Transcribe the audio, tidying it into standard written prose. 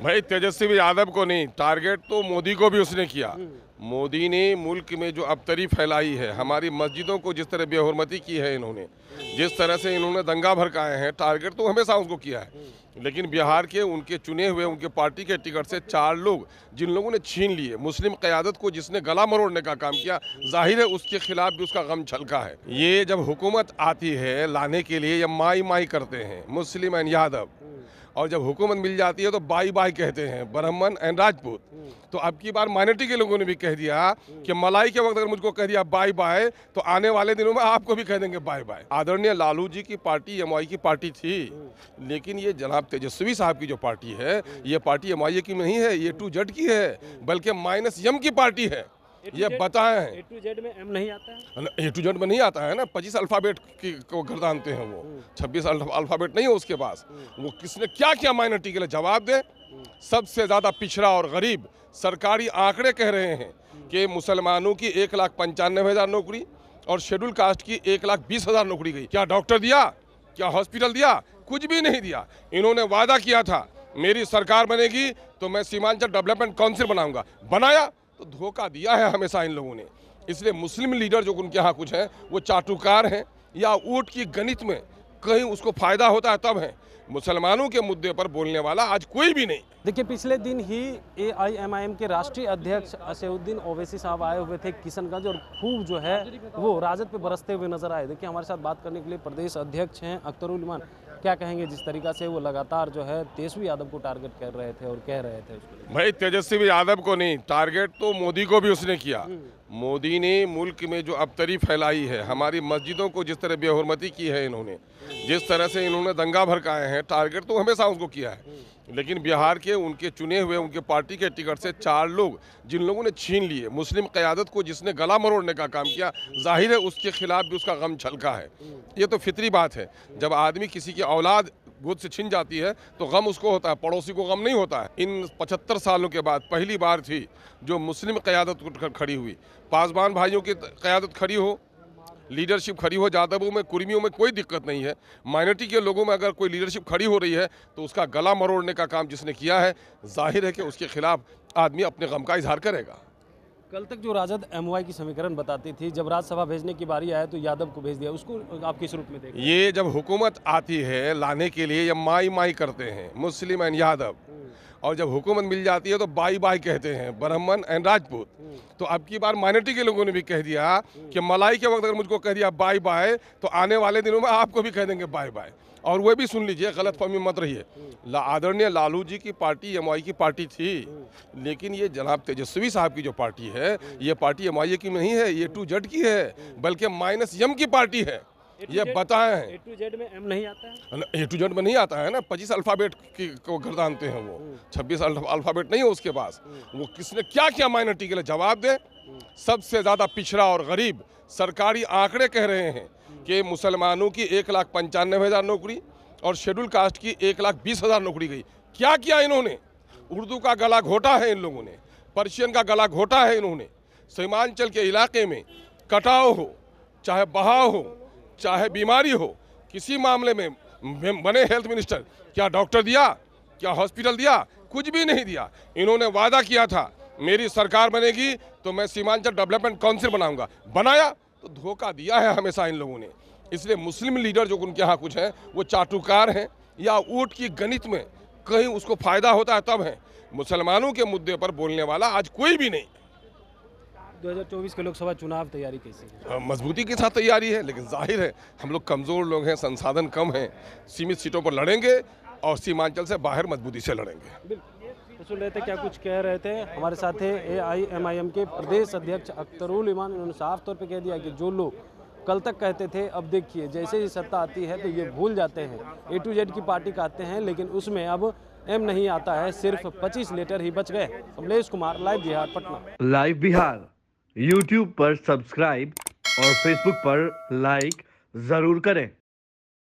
भाई तेजस्वी यादव को नहीं, टारगेट तो मोदी को भी उसने किया। मोदी ने मुल्क में जो अबतरी फैलाई है, हमारी मस्जिदों को जिस तरह बेहुरमती की है इन्होंने, जिस तरह से इन्होंने दंगा भड़काए हैं, टारगेट तो हमेशा उसको किया है। लेकिन बिहार के उनके चुने हुए उनके पार्टी के टिकट से 4 लोग जिन लोगों ने छीन लिए, मुस्लिम क़यादत को जिसने गला मरोड़ने का काम किया, जाहिर है उसके खिलाफ भी उसका गम छलका है। ये जब हुकूमत आती है लाने के लिए, ये माई माई करते हैं मुस्लिम एंड यादव, और जब हुकूमत मिल जाती है तो बाई बाई कहते हैं ब्राह्मण एंड राजपूत। तो अब की बार माइनॉरिटी के लोगों ने भी कह दिया कि मलाई के वक्त अगर मुझको कह दिया बाय बाय, तो आने वाले दिनों में आपको भी कह देंगे बाय बाय। आदरणीय लालू जी की पार्टी एमआई की पार्टी थी, लेकिन ये जनाब तेजस्वी साहब की जो पार्टी है, ये पार्टी एमआई की नहीं है, ये टू जेड की है, बल्कि -M की पार्टी है। ये बताएं A to Z में M नहीं आता है? A to Z में नहीं आता है ना, 25 अल्फ़ाबेट की को गर्दानते हैं वो, 26 अल्फ़ाबेट नहीं है उसके पास। वो किसने क्या किया माइनॉरिटी के लिए, जवाब दे। सबसे ज़्यादा पिछड़ा और गरीब सरकारी आंकड़े कह रहे हैं कि मुसलमानों की 1,95,000 नौकरी और शेड्यूल कास्ट की 1,20,000 नौकरी गई। क्या डॉक्टर दिया, क्या हॉस्पिटल दिया? कुछ भी नहीं दिया। इन्होंने वादा किया था मेरी सरकार बनेगी तो मैं सीमांचल डेवलपमेंट काउंसिल बनाऊंगा, बनाया तो धोखा दिया है हमेशा इन लोगों ने। इसलिए मुस्लिम लीडर जो उनके यहाँ कुछ हैं वो चाटुकार हैं या ऊँट की गणित में कहीं उसको फायदा होता है तब है। मुसलमानों के मुद्दे पर बोलने वाला आज कोई भी नहीं। देखिए, पिछले दिन ही AIMIM के राष्ट्रीय अध्यक्ष असदुद्दीन ओवैसी साहब आए हुए थे किशनगंज और खूब जो है वो राजद पे बरसते हुए नजर आए। देखिए, हमारे साथ बात करने के लिए प्रदेश अध्यक्ष हैं अख्तरुल इमान। क्या कहेंगे जिस तरीका से वो लगातार जो है तेजस्वी यादव को टारगेट कर रहे थे और कह रहे थे उसको? भाई तेजस्वी यादव को नहीं, टारगेट तो मोदी को भी उसने किया। मोदी ने मुल्क में जो अबतरी फैलाई है, हमारी मस्जिदों को जिस तरह बेहुरमती की है इन्होंने, जिस तरह से इन्होंने दंगा भड़काए हैं, टारगेट तो हमेशा उसको किया है। लेकिन बिहार के उनके चुने हुए उनके पार्टी के टिकट से 4 लोग जिन लोगों ने छीन लिए, मुस्लिम क़यादत को जिसने गला मरोड़ने का काम किया, जाहिर है उसके खिलाफ भी उसका गम छलका है। ये तो फितरी बात है। जब आदमी किसी की औलाद गोद से छिन जाती है तो गम उसको होता है, पड़ोसी को गम नहीं होता है। इन 75 सालों के बाद पहली बार थी जो मुस्लिम क़यादत खड़ी हुई। पासवान भाइयों की क़यादत खड़ी हो, लीडरशिप खड़ी हो, यादवों में कुर्मियों में कोई दिक्कत नहीं है। माइनॉरिटी के लोगों में अगर कोई लीडरशिप खड़ी हो रही है तो उसका गला मरोड़ने का काम जिसने किया है, जाहिर है कि उसके खिलाफ आदमी अपने गम का इजहार करेगा। कल तक जो राजद MY की समीकरण बताती थी, जब राज्यसभा भेजने की बारी आए तो यादव को भेज दिया, उसको आप किस रूप में देखें? ये जब हुकूमत आती है लाने के लिए, ये माई माई करते हैं मुस्लिम एंड यादव, और जब हुकूमत मिल जाती है तो बाई बाई कहते हैं ब्राह्मण एंड राजपूत। तो अब की बार माइनॉरिटी के लोगों ने भी कह दिया कि मलाई के वक्त अगर मुझको कह दिया बाय बाय, तो आने वाले दिनों में आपको भी कह देंगे बाय बाय। और वो भी सुन लीजिए, गलतफहमी मत रहिए। आदरणीय लालू जी की पार्टी एमआई की पार्टी थी, लेकिन ये जनाब तेजस्वी साहब की जो पार्टी है, ये पार्टी एमआई की नहीं है, ये टू जेड की है, बल्कि -M की पार्टी है। ये बताएं। A to Z में M नहीं आता है? A to Z में नहीं आता है ना, 25 अल्फ़ाबेट की को गर्दानते हैं वो, 26 अल्फ़ाबेट नहीं है उसके पास। वो किसने क्या किया माइनॉरिटी के लिए, जवाब दे। सबसे ज़्यादा पिछड़ा और गरीब सरकारी आंकड़े कह रहे हैं कि मुसलमानों की 1,95,000 नौकरी और शेड्यूल कास्ट की 1,20,000 नौकरी गई। क्या किया इन्होंने? उर्दू का गला घोटा है इन लोगों ने, पर्शियन का गला घोटा है इन्होंने। सीमांचल के इलाके में कटाव हो, चाहे बहाव हो, चाहे बीमारी हो, किसी मामले में बने हेल्थ मिनिस्टर, क्या डॉक्टर दिया, क्या हॉस्पिटल दिया? कुछ भी नहीं दिया। इन्होंने वादा किया था मेरी सरकार बनेगी तो मैं सीमांचल डेवलपमेंट काउंसिल बनाऊंगा, बनाया तो धोखा दिया है हमेशा इन लोगों ने। इसलिए मुस्लिम लीडर जो उनके यहाँ कुछ हैं वो चाटुकार हैं या ऊँट की गणित में कहीं उसको फायदा होता है तब है। मुसलमानों के मुद्दे पर बोलने वाला आज कोई भी नहीं। 2024 के लोकसभा चुनाव तैयारी कैसी है? मजबूती के साथ तैयारी है, लेकिन जाहिर है हम लोग कमज़ोर लोग हैं, संसाधन कम हैं, सीमित सीटों पर लड़ेंगे और सीमांचल से बाहर मजबूती से लड़ेंगे। तो सुन रहे थे क्या कुछ कह रहे थे। हमारे साथ थे AIMIM के प्रदेश अध्यक्ष अख्तरुल इमान। उन्होंने साफ तौर पे कह दिया कि जो लोग कल तक कहते थे, अब देखिए जैसे ही सत्ता आती है तो ये भूल जाते हैं। A to Z की पार्टी कहते हैं, लेकिन उसमें अब M नहीं आता है, सिर्फ 25 लीटर ही बच गए। Kamlesh Kumar, live Bihar, Patna. Live Bihar YouTube पर सब्सक्राइब और Facebook पर लाइक जरूर करें।